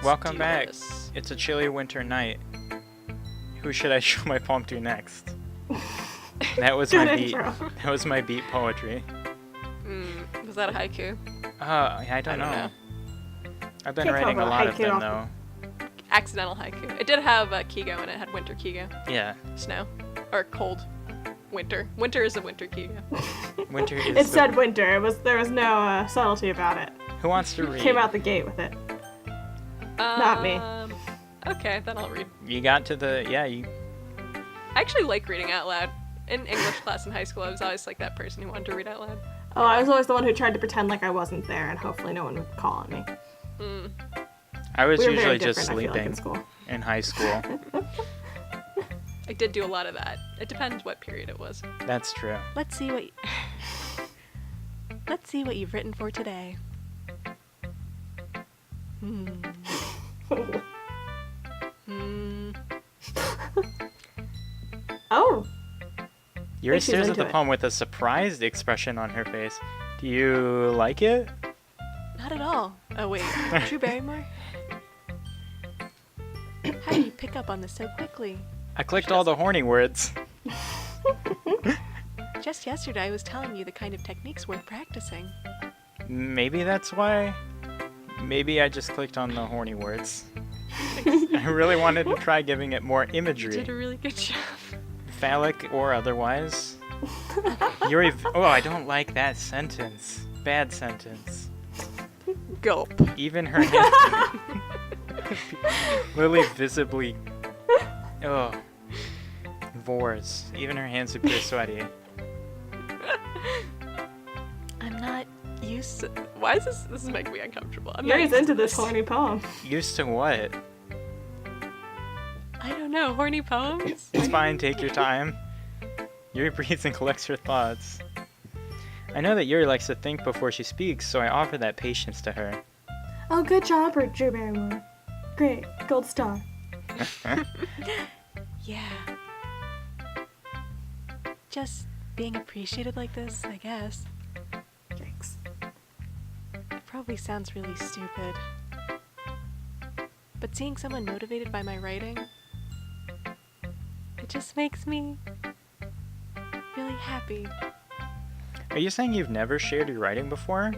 Welcome do back. this. It's a chilly winter night. Who should I show my poem to next? That was my Good beat. intro. That was my beat poetry. Was that a haiku? I don't don't know. know. I've been Can't writing a cover lot of haiku them off- though. Accidental haiku. It did have Kigo in it. It had winter Kigo. Yeah. Snow. Or cold. Winter. Winter is a winter Kigo. Winter is. It said winter. There was no subtlety about it. Who wants to read? Came out the gate with it. Not me. Okay, then I'll read. You got to the I actually like reading out loud. In English class in high school, I was always like that person who wanted to read out loud. Oh, I was always the one who tried to pretend like I wasn't there, and hopefully no one would call on me. I was We were usually very just different, I feel like, sleeping in school. in high school. I did do a lot of that. It depends what period it was. That's true. Let's see what Let's see what you've written for today. Oh, Yuri she's stares at into the it. poem with a surprised expression on her face. Do you like it? Not at all. Oh wait, Drew Barrymore? How do you pick up on this so quickly? I clicked all the horny words. Just yesterday I was telling you the kind of techniques worth practicing. Maybe that's why. Maybe I just clicked on the horny words. I really wanted to try giving it more You imagery, did a really good job. phallic or otherwise. Yuri, I don't like that sentence. Bad sentence. Gulp. Even her hand. Lily visibly. Oh. Vores. Even her hands appear sweaty. I'm not used to... Why is this? This is making me uncomfortable. I'm not Yuri's used into to this horny poem. Used to what? I don't know. Horny poems? It's fine, take your time. Yuri breathes and collects her thoughts. I know that Yuri likes to think before she speaks, so I offer that patience to her. Oh, good job, Drew Barrymore. Great, gold star. Yeah. Just being appreciated like this, I guess. Yikes. It probably sounds really stupid. But seeing someone motivated by my writing, it just makes me really happy. Are you saying you've never shared your writing before?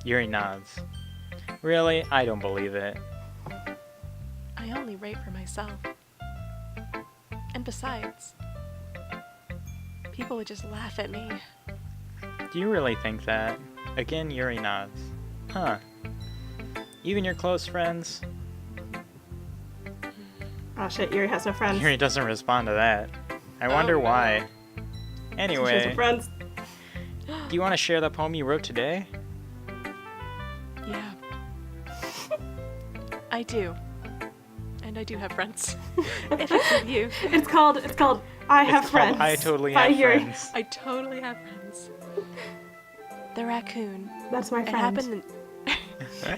Yuri nods. Really? I don't believe it. I only write for myself. And besides, people would just laugh at me. Do you really think that? Again, Yuri nods. Huh. Even your close friends? Oh shit, Yuri has no friends. Yuri doesn't respond to that. I Oh, wonder no. why. She has no Anyway, friends. do you want to share the poem you wrote today? Yeah. I do. And I do have friends. If it's with you. It's called I Have It's called Friends. I Totally by Have Yuri. Friends. I totally have friends. The raccoon. That's my It friend. happened in...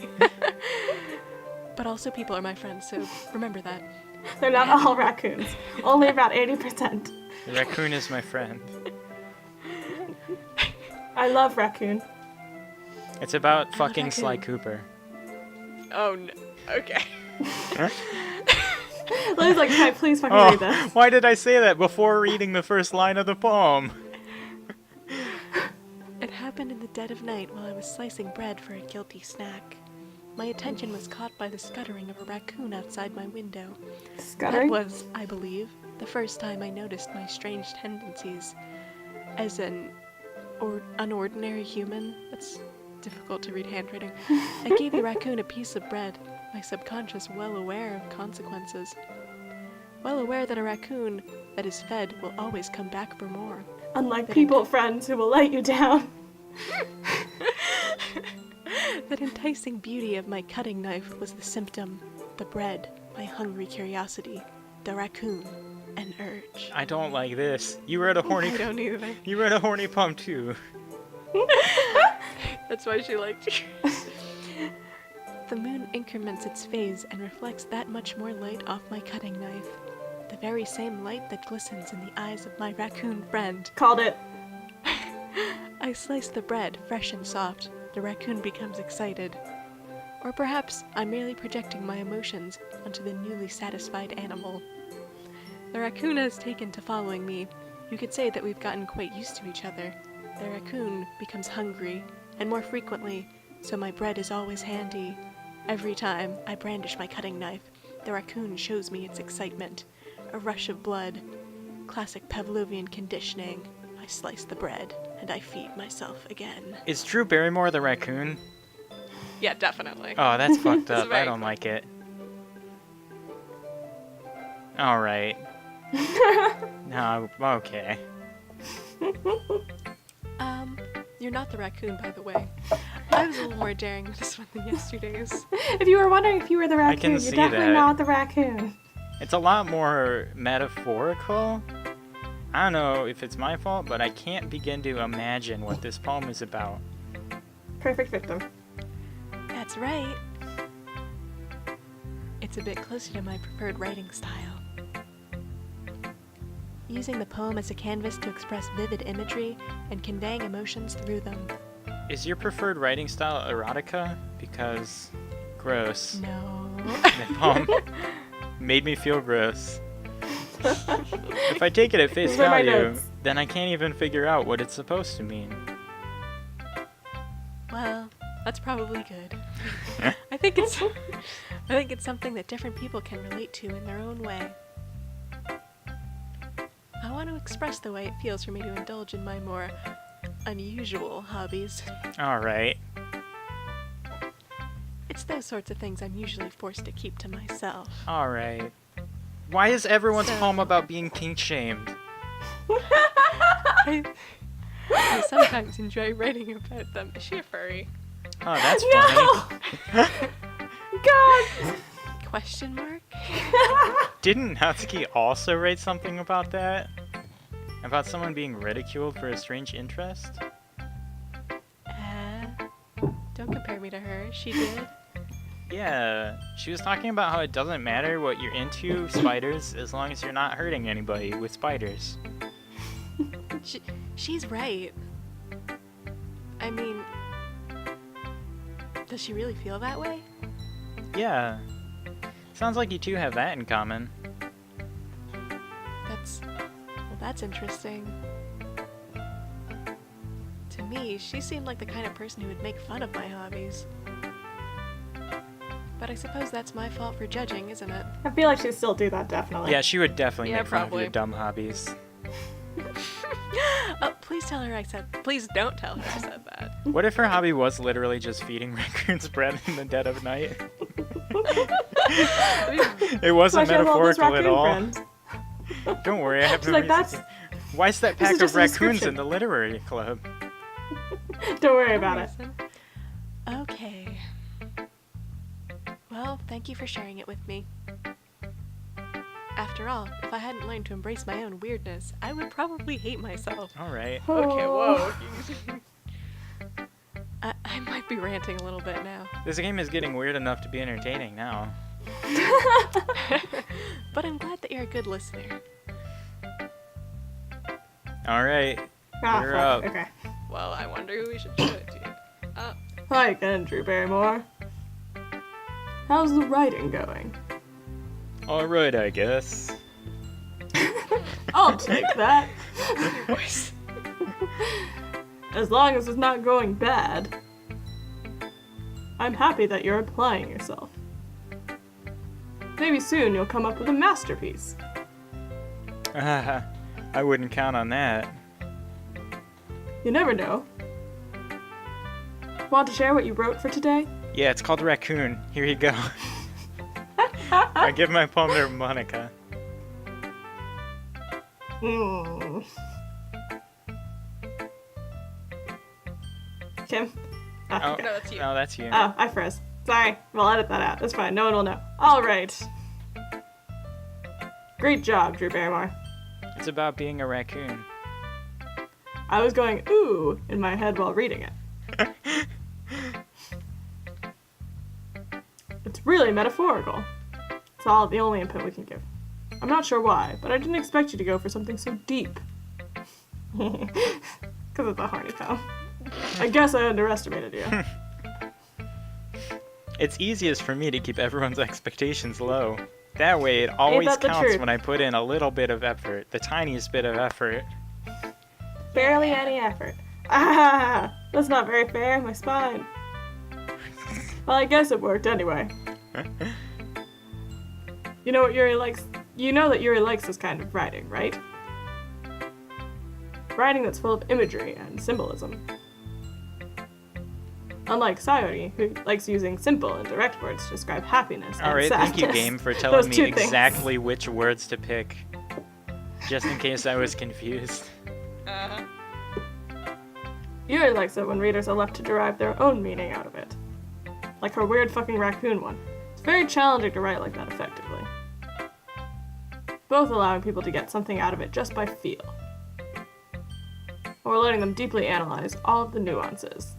But also people are my friends, so remember that. They're not all raccoons. Only about 80%. The raccoon is my friend. I love raccoon. It's about fucking raccoon. Sly Cooper. Oh no. Okay. Lily's like, can I please fucking read this? Why did I say that before reading the first line of the poem? It happened in the dead of night while I was slicing bread for a guilty snack. My attention was caught by the scuttering of a raccoon outside my window. That Scuttering? was, I believe, the first time I noticed my strange tendencies. As an unordinary human, that's difficult to read handwriting, I gave the raccoon a piece of bread, my subconscious well aware of consequences. Well aware that a raccoon that is fed will always come back for more. Unlike people friends who will let you down. That enticing beauty of my cutting knife was the symptom, the bread, my hungry curiosity, the raccoon, an urge. I don't like this. You read a horny. I don't either. You read a horny poem too. That's why she liked you. The moon increments its phase and reflects that much more light off my cutting knife. The very same light that glistens in the eyes of my raccoon friend. Called it. I slice the bread, fresh and soft. The raccoon becomes excited. Or perhaps I'm merely projecting my emotions onto the newly satisfied animal. The raccoon has taken to following me. You could say that we've gotten quite used to each other. The raccoon becomes hungry, and more frequently, so my bread is always handy. Every time I brandish my cutting knife, the raccoon shows me its excitement. A rush of blood. Classic Pavlovian conditioning. I slice the bread, and I feed myself again. Is Drew Barrymore the raccoon? Yeah, definitely. Oh, that's fucked It's up. I very don't fun. like it. Alright. No, okay. You're not the raccoon, by the way. I was a little more daring with this one than yesterday's. If you were wondering if you were the I can raccoon, see you're definitely that. not the raccoon. It's a lot more metaphorical. I don't know if it's my fault, but I can't begin to imagine what this poem is about. Perfect victim. That's right. It's a bit closer to my preferred writing style. Using the poem as a canvas to express vivid imagery and conveying emotions through them. Is your preferred writing style erotica? Because gross. No. The poem made me feel gross. If I take it at face These are my value, notes. then I can't even figure out what it's supposed to mean. Well, that's probably good. I think it's something that different people can relate to in their own way. I want to express the way it feels for me to indulge in my more unusual hobbies. Alright. It's those sorts of things I'm usually forced to keep to myself. Alright. Why is everyone's So- poem about being kink shamed? I sometimes enjoy writing about them. Is she a furry? Oh, that's funny. No! God! Question mark? Didn't Natsuki also write something about that? About someone being ridiculed for a strange interest? Don't compare me to her. She did. Yeah, she was talking about how it doesn't matter what you're into, spiders, as long as you're not hurting anybody with spiders. She's right. I mean, does she really feel that way? Yeah. Sounds like you two have that in common. That's interesting. To me, she seemed like the kind of person who would make fun of my hobbies. But I suppose that's my fault for judging, isn't it? I feel like she'd still do that, definitely. Yeah, she would definitely Yeah, make fun of probably. your dumb hobbies. Oh, please tell her I said. Please don't tell her I said that. What if her hobby was literally just feeding raccoons bread in the dead of night? It wasn't Why she have all those metaphorical at raccoon all. friends? Don't worry, I have She's the like, reason that's... to- Why is that This is pack of just a raccoons description. in the literary club? Don't worry about it. Okay. Well, thank you for sharing it with me. After all, if I hadn't learned to embrace my own weirdness, I would probably hate myself. Alright. Okay, Oh. whoa. I might be ranting a little bit now. This game is getting weird enough to be entertaining now. But I'm glad that you're a good listener. Alright. Ah, You're fuck. up. Okay. Well, I wonder who we should show it to. Hi again, Drew Barrymore. How's the writing going? Alright, I guess. I'll take that. Your voice. As long as it's not going bad. I'm happy that you're applying yourself. Maybe soon you'll come up with a masterpiece. I wouldn't count on that. You never know. Want to share what you wrote for today? Yeah, it's called Raccoon. Here you go. I give my poem to Monica. Hmm. Kim? Oh, Okay. No, that's you. No, that's you. Oh, I froze. Sorry. We'll edit that out. That's fine. No one will know. All right. Great job, Drew Barrymore. It's about being a raccoon. I was going ooh in my head while reading it. It's really metaphorical. It's all the only input we can give. I'm not sure why, but I didn't expect you to go for something so deep. Because it's a horny poem. I guess I underestimated you. It's easiest for me to keep everyone's expectations low. That way, it always that the counts truth? when I put in a little bit of effort, the tiniest bit of effort. Barely any effort. Ah, that's not very fair. My spine. Well, I guess it worked anyway. You know what Yuri likes? You know that Yuri likes this kind of writing, right? Writing that's full of imagery and symbolism. Unlike Sayori, who likes using simple and direct words to describe happiness and Alright, sadness. thank you, game, for Those telling me two things. exactly which words to pick. Just in case I was confused. Uh-huh. Yuri likes it when readers are left to derive their own meaning out of it. Like her weird fucking raccoon one. It's very challenging to write like that effectively. Both allowing people to get something out of it just by feel. Or letting them deeply analyze all of the nuances.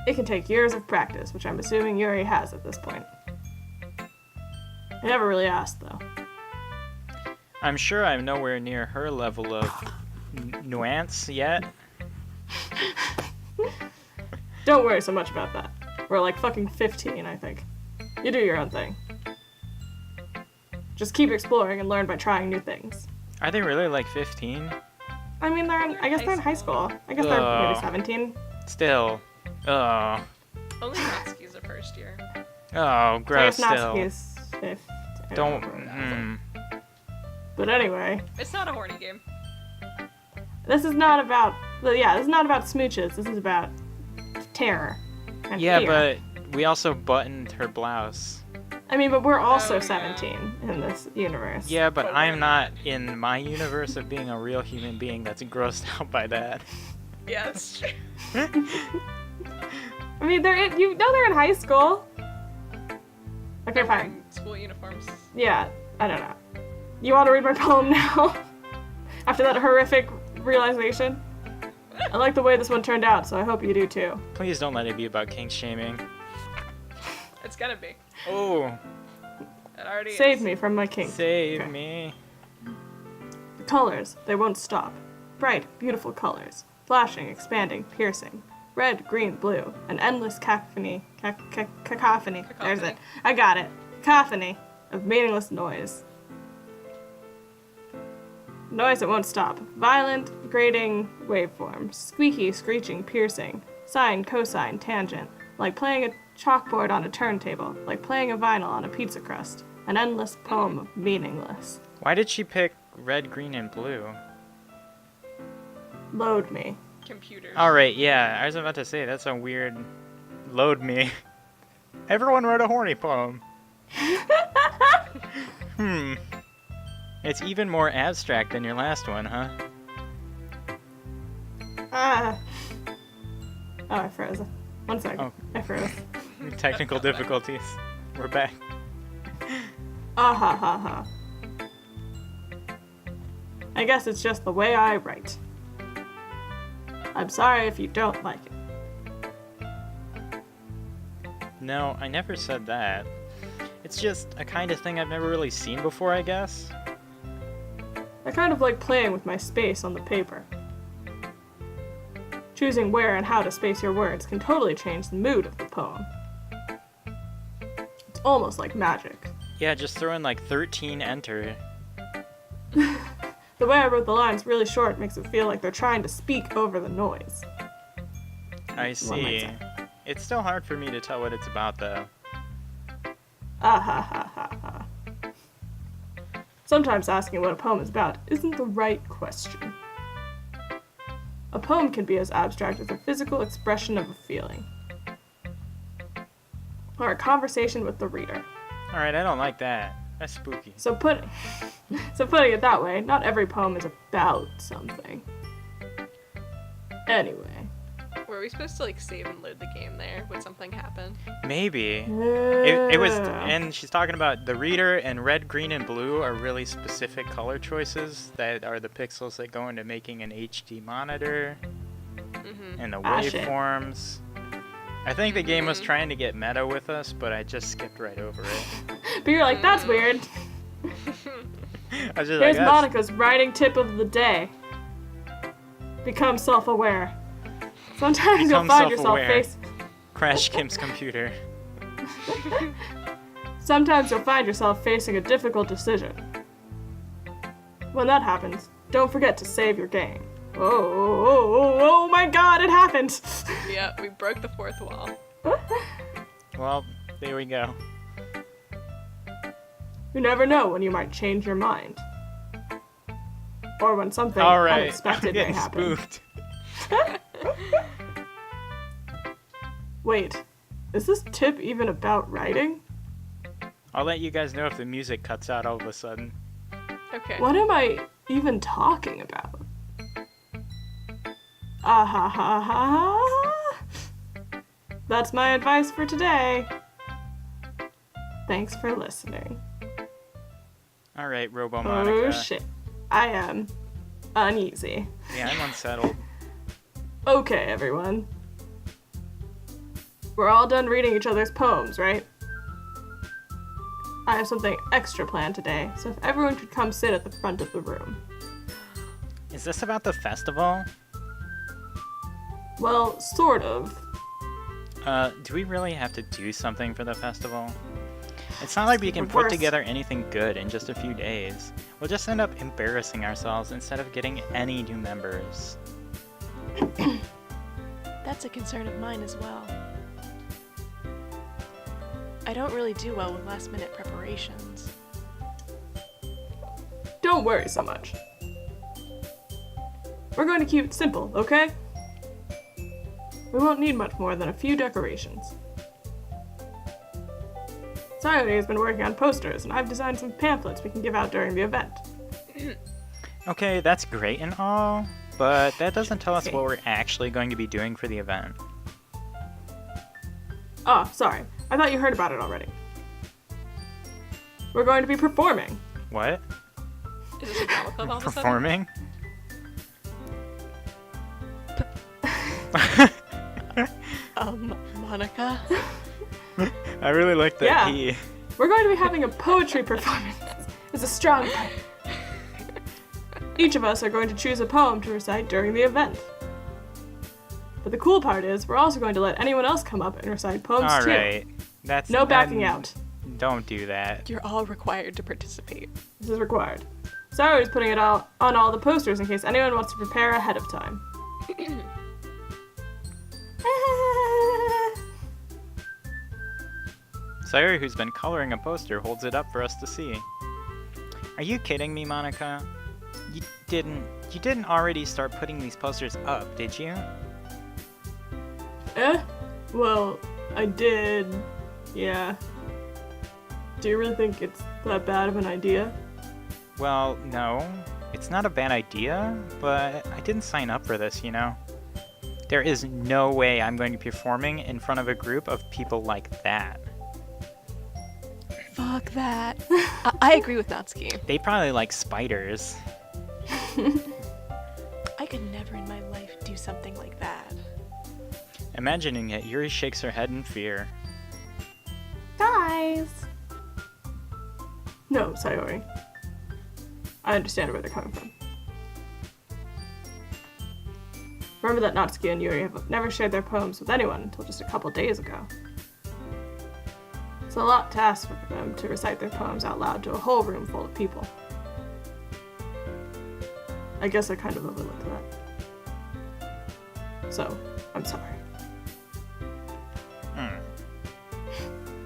It can take years of practice, which I'm assuming Yuri has at this point. I never really asked, though. I'm sure I'm nowhere near her level of nuance yet. Don't worry so much about that. We're like fucking 15, I think. You do your own thing. Just keep exploring and learn by trying new things. Are they really like 15? I mean, I guess they're in high school. I guess they're maybe 17. Still. Oh. Only Natsuki's a first year. Oh, gross, So I guess still. Natsuki's 15. Don't. But anyway, It's not a horny game. this is not about. This is not about smooches. This is about terror. And Yeah, fear. but we also buttoned her blouse. I mean, but we're also Oh, yeah. 17 in this universe. Yeah, but But I'm we're not in my universe of being a real human being that's grossed out by that. Yeah, that's true. I mean, they're in high school. Okay, fine. Wearing school uniforms. Yeah, I don't know. You want to read my poem now? After that horrific realization? I like the way this one turned out, so I hope you do too. Please don't let it be about kink shaming. It's gonna be. Oh, It already Save is. me from my kink. save Okay. me. The colors, they won't stop. Bright, beautiful colors. Flashing, expanding, piercing. Red, green, blue. An endless cacophony. Cacophony. There's it. I got it. Cacophony of meaningless noise. Noise that won't stop. Violent, grating waveforms. Squeaky, screeching, piercing. Sine, cosine, tangent. Like playing a chalkboard on a turntable. Like playing a vinyl on a pizza crust. An endless poem of meaningless. Why did she pick red, green, and blue? Load me. Computers. Alright, yeah, I was about to say, that's a weird... Load me. Everyone wrote a horny poem. It's even more abstract than your last one, huh? Ah. Oh, I froze. 1 second. Oh. I froze. Technical difficulties. We're back. Ah ha ha ha. I guess it's just the way I write. I'm sorry if you don't like it. No, I never said that. It's just a kind of thing I've never really seen before, I guess. I kind of like playing with my space on the paper. Choosing where and how to space your words can totally change the mood of the poem. It's almost like magic. Yeah, just throw in like 13 enter. The way I wrote the lines really short makes it feel like they're trying to speak over the noise. I One might see. say. It's still hard for me to tell what it's about, though. Ah ha ha ha ha. Sometimes asking what a poem is about isn't the right question. A poem can be as abstract as a physical expression of a feeling, or a conversation with the reader. Alright, I don't like that. That's spooky. So putting it that way, not every poem is about something. Anyway. Were we supposed to like save and load the game there? Would something happen? Maybe. It was, Yeah. and she's talking about the reader, and red, green, and blue are really specific color choices that are the pixels that go into making an HD monitor, Mm-hmm. and the Ah, shit. waveforms. I think the game was trying to get meta with us, but I just skipped right over it. But you're like, that's weird. I was just like, Here's that's... Monica's writing tip of the day. Become self-aware. Sometimes you'll Become find yourself self-aware. Crash Kim's computer. Sometimes you'll find yourself facing a difficult decision. When that happens, don't forget to save your game. Oh my god, it happened! Yeah, we broke the fourth wall. Well, there we go. You never know when you might change your mind. Or when something All right, I'm unexpected may getting happen. spooked. Wait, is this tip even about writing? I'll let you guys know if the music cuts out all of a sudden. Okay. What am I even talking about? Ah ha ha ha. That's my advice for today. Thanks for listening. All right, Robo Monica. Oh shit. I am uneasy. Yeah, I'm unsettled. Okay, everyone. We're all done reading each other's poems, right? I have something extra planned today, so if everyone could come sit at the front of the room. Is this about the festival? Well, sort of. Do we really have to do something for the festival? It's not like we can Of put course. together anything good in just a few days. We'll just end up embarrassing ourselves instead of getting any new members. That's a concern of mine as well. I don't really do well with last-minute preparations. Don't worry so much. We're going to keep it simple, okay? We won't need much more than a few decorations. Sayori has been working on posters, and I've designed some pamphlets we can give out during the event. Okay, that's great and all, but that doesn't tell us what we're actually going to be doing for the event. Oh, sorry. I thought you heard about it already. We're going to be performing. What? Is this a drama club all of a sudden? Performing? Monica? I really like that Yeah. he. We're going to be having a poetry performance. It's a strong part. Each of us are going to choose a poem to recite during the event. But the cool part is, we're also going to let anyone else come up and recite poems too. Alright. That's No backing then out. Don't do that. You're all required to participate. This is required. Sayori's putting it all on all the posters in case anyone wants to prepare ahead of time. Sayori, who's been coloring a poster, holds it up for us to see. Are you kidding me, Monica? You didn't already start putting these posters up, did you? Well, I did. Yeah. Do you really think it's that bad of an idea? Well, no. It's not a bad idea, but I didn't sign up for this, you know? There is no way I'm going to be performing in front of a group of people like that. Fuck that. I agree with Natsuki. They probably like spiders. I could never in my life do something like that. Imagining it, Yuri shakes her head in fear. Guys! No, Sayori. I understand where they're coming from. Remember that Natsuki and Yuri have never shared their poems with anyone until just a couple days ago. It's a lot to ask for them to recite their poems out loud to a whole room full of people. I guess I kind of overlooked that. So, I'm sorry.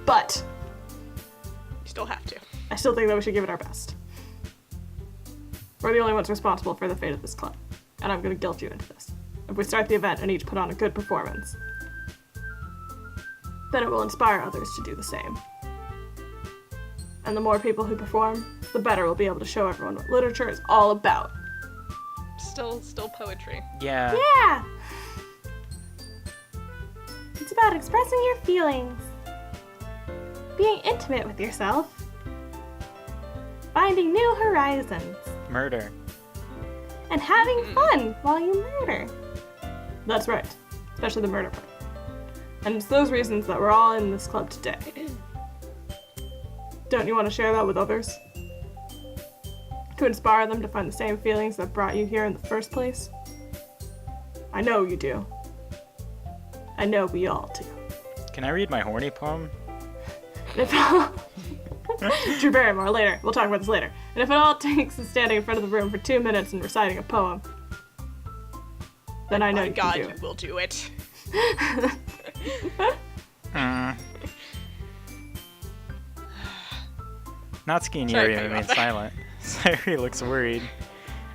But You still have to. I still think that we should give it our best. We're the only ones responsible for the fate of this club, and I'm gonna guilt you into this. If we start the event and each put on a good performance, then it will inspire others to do the same. And the more people who perform, the better we'll be able to show everyone what literature is all about. Still poetry. Yeah. Yeah! It's about expressing your feelings, being intimate with yourself, finding new horizons, Murder. and having fun while you murder. That's right, especially the murder part. And it's those reasons that we're all in this club today. Don't you want to share that with others? To inspire them to find the same feelings that brought you here in the first place? I know you do. I know we all do. Can I read my horny poem? If Drew Barrymore, later. We'll talk about this later. And if it all takes is standing in front of the room for 2 minutes and reciting a poem, then I know My you God, can do you it. will do it. Natsuki and Sorry Yuri to cut you remain off there. silent. Sayuri looks worried.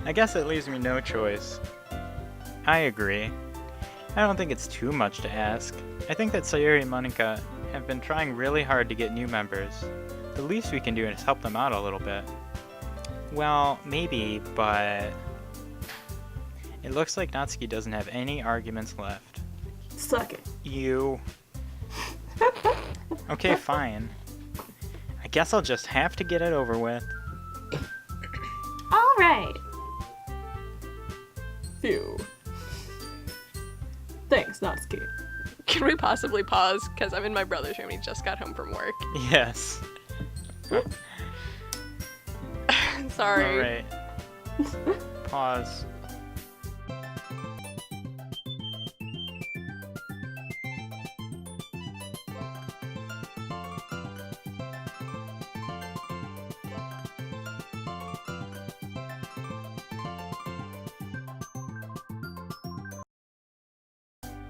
I guess it leaves me no choice. I agree. I don't think it's too much to ask. I think that Sayuri and Monika have been trying really hard to get new members. The least we can do is help them out a little bit. Well, maybe, but... It looks like Natsuki doesn't have any arguments left. Suck it. You... Okay, fine. I guess I'll just have to get it over with. All right. Phew. Thanks, Natsuki. Can we possibly pause? Because I'm in my brother's room and he just got home from work. Yes. Sorry. Alright. Pause.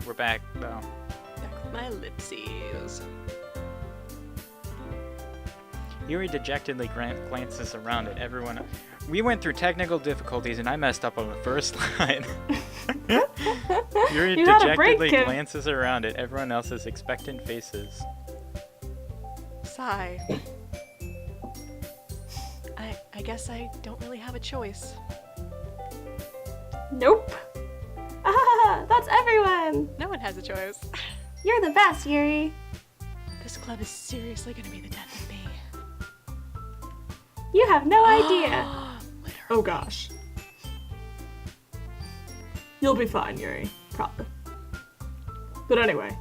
We're back, though. Back with my lipsies. Yuri dejectedly glances around at everyone. We went through technical difficulties and I messed up on the first line. Yuri You had a break, dejectedly Kim. glances around at everyone else's expectant faces. Sigh. I guess I don't really have a choice. Nope. Ah, that's everyone. No one has a choice. You're the best, Yuri. This club is seriously gonna be the death of me. You have no idea. Literally. Oh gosh. You'll be fine, Yuri. Probably. But anyway,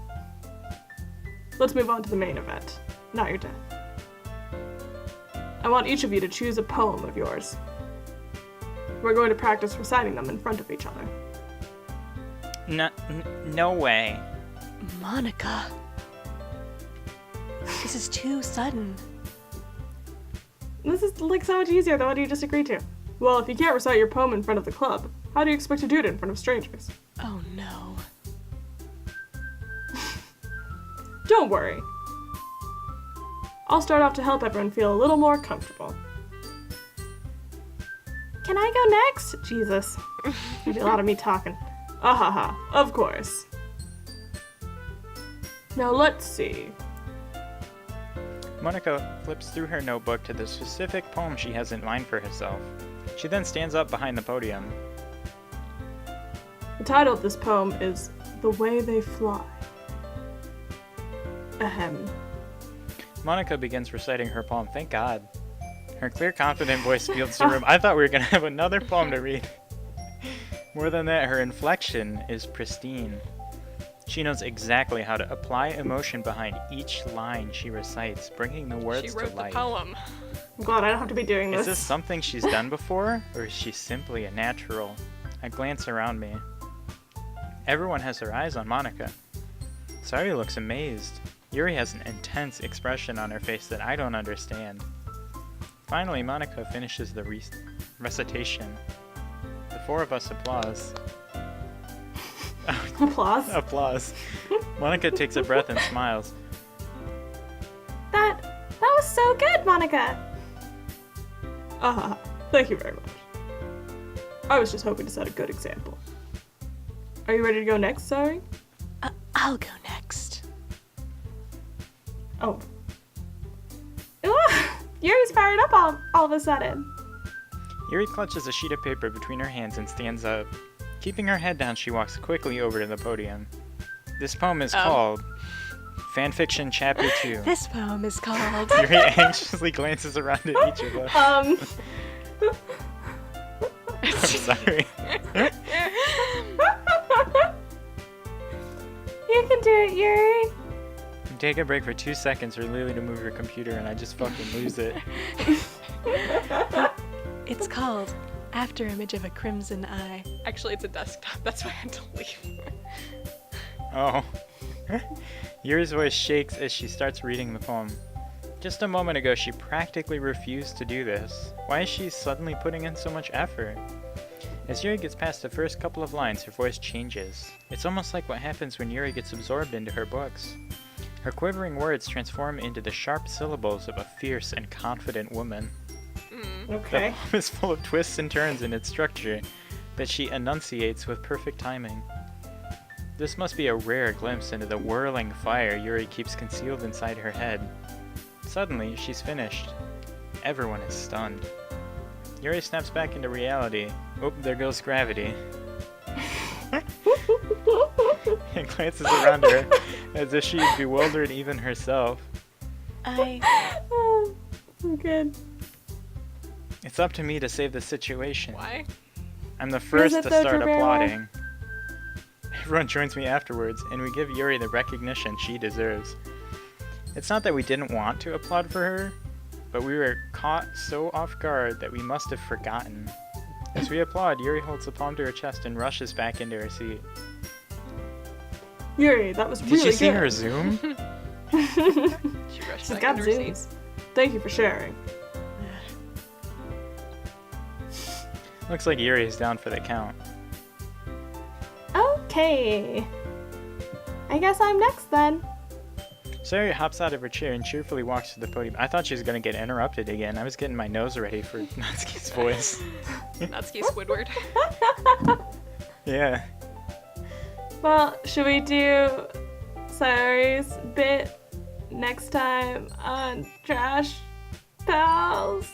let's move on to the main event. Not your death. I want each of you to choose a poem of yours. We're going to practice reciting them in front of each other. No way. Monica. This is too sudden. This is like so much easier than what you just agreed to. Well, if you can't recite your poem in front of the club, how do you expect to do it in front of strangers? Oh no. Don't worry. I'll start off to help everyone feel a little more comfortable. Can I go next? Jesus. There'll be a lot of me talking. Ahaha, of course. Now let's see. Monica flips through her notebook to the specific poem she has in mind for herself. She then stands up behind the podium. The title of this poem is The Way They Fly. Ahem. Monica begins reciting her poem. Thank God. Her clear, confident voice fills the room. I thought we were going to have another poem to read. More than that, her inflection is pristine. She knows exactly how to apply emotion behind each line she recites, bringing the words She to wrote the life. poem. I'm glad I don't have to be doing Is this. this something she's done before, or is she simply a natural? I glance around me. Everyone has their eyes on Monica. Sayuri looks amazed. Yuri has an intense expression on her face that I don't understand. Finally, Monica finishes the recitation. The four of us applause. Applause. Applause. Monica takes a breath and smiles. That was so good, Monica. Thank you very much. I was just hoping to set a good example. Are you ready to go next, Sayuri? I'll go next. Oh. Ooh, Yuri's fired up all of a sudden. Yuri clutches a sheet of paper between her hands and stands up. Keeping her head down, she walks quickly over to the podium. This poem is called Fanfiction Chapter 2. This poem is called Yuri anxiously glances around at each of us. I'm sorry. You can do it, Yuri. You take a break for 2 seconds or literally to move your computer and I just fucking lose it. It's called After Image of a Crimson Eye. Actually, it's a desktop. That's why I had to leave. Oh. Yuri's voice shakes as she starts reading the poem. Just a moment ago, she practically refused to do this. Why is she suddenly putting in so much effort? As Yuri gets past the first couple of lines, her voice changes. It's almost like what happens when Yuri gets absorbed into her books. Her quivering words transform into the sharp syllables of a fierce and confident woman. Okay. The poem is full of twists and turns in its structure that she enunciates with perfect timing. This must be a rare glimpse into the whirling fire Yuri keeps concealed inside her head. Suddenly, she's finished. Everyone is stunned. Yuri snaps back into reality. Oh, there goes gravity. And glances around her as if she's bewildered even herself. I I'm good. It's up to me to save the situation. Why? I'm the first it to though, start Traveler? applauding. Everyone joins me afterwards, and we give Yuri the recognition she deserves. It's not that we didn't want to applaud for her, but we were caught so off guard that we must have forgotten. As we applaud, Yuri holds the palm to her chest and rushes back into her seat. Yuri, that was Did really you see good. her zoom? She rushed She's back got into her seat. zooms. Thank you for sharing. Looks like Yuri is down for the count. Okay. I guess I'm next then. Sayori hops out of her chair and cheerfully walks to the podium. I thought she was going to get interrupted again. I was getting my nose ready for Natsuki's voice. Natsuki Squidward. Yeah. Well, should we do Sayori's bit next time on Trash Pals?